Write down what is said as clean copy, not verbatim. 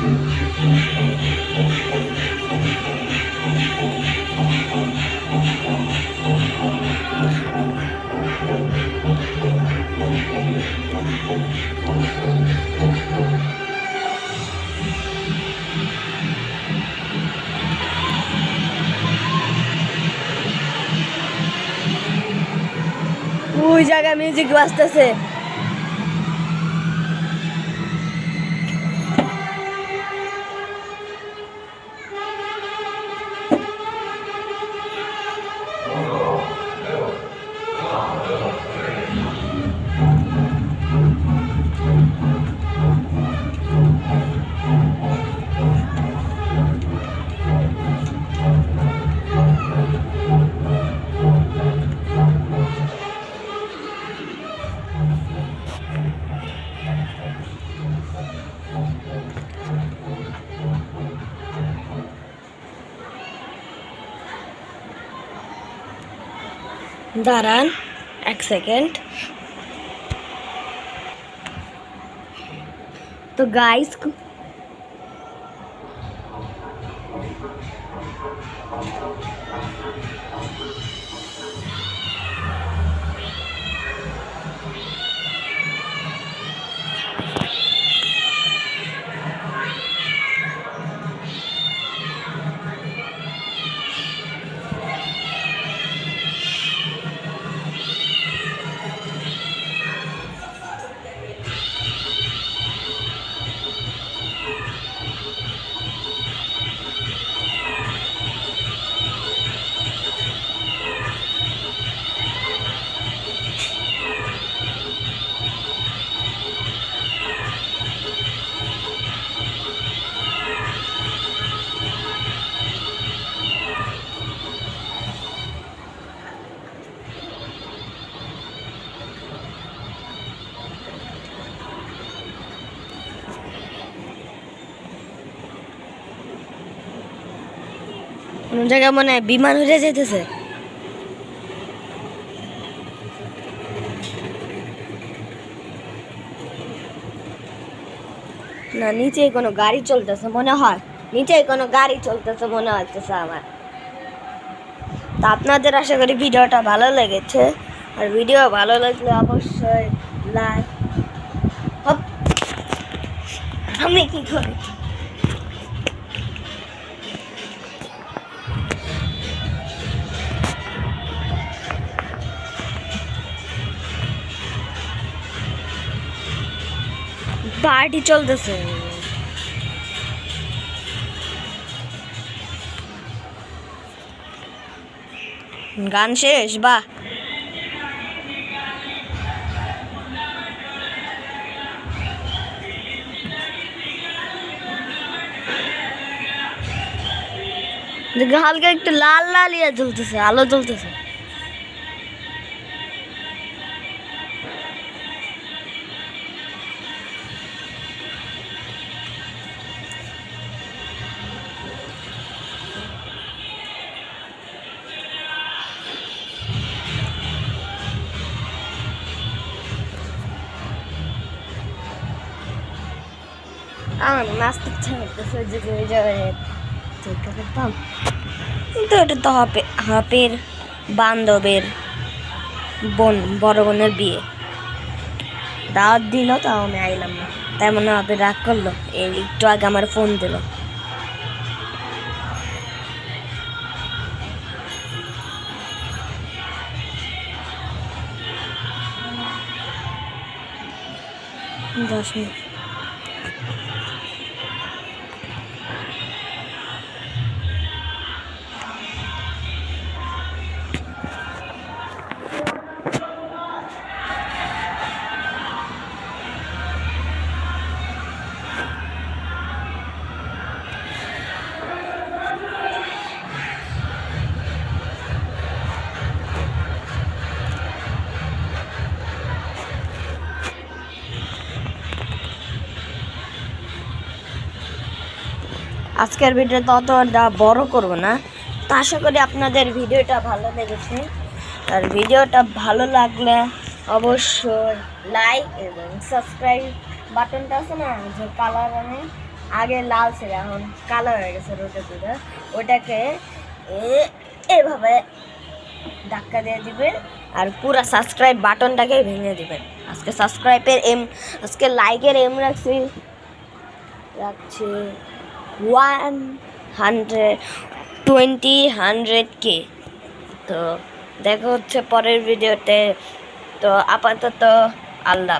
ওই জায়গায় মিউজিক বাজতেছে। দাঁড়ান এক সেকেন্ড। তো গাইস কোন জায়গায় মনে হয় বিমান উড়ে যেতেছে। না নিচে কোনো গাড়ি চলতেছে মনে হয়, নিচে কোনো গাড়ি চলতেছে মনে হচ্ছে আমার। তা আপনাদের আশা করি ভিডিওটা ভালো লেগেছে, আর ভিডিও ভালো লাগলে অবশ্যই লাইক। আমি কি করি পার্টি চলতেছে। গান শেষ বা হালকা একটু লাল লাল ইয়ে জ্বলতেছে, আলো জ্বলতেছে। আমার নাচতে ইচ্ছা করতেছে ওই জায়গায় করতাম, কিন্তু এটা তো হাপের বান্ধবের বড় বোনের বিয়ে, দাওয়াত দিল তাও আমি আইলাম না, তাই মনে হবে রাগ করলো। এই একটু আগে আমার ফোন দিল। দশ মিনিট আজকের ভিডিওটা অতটা বড় করব না। তো আশা করি আপনাদের ভিডিওটা ভালো লেগেছে, আর ভিডিওটা ভালো লাগলে অবশ্যই লাইক এবং সাবস্ক্রাইব বাটনটা আছে না যে কালো রঙের, আগে লাল ছিল, এখন কালো হয়ে গেছে রোদে দুধে। ওটাকে এভাবে ধাক্কা দিয়ে দিবেন আর পুরো সাবস্ক্রাইব বাটনটাকে ভেঙে দিবেন। আজকে লাইকের এম রাখছি 100K। তো দেখা হচ্ছে পরের ভিডিওতে। তো আপাতত আল্লাহ।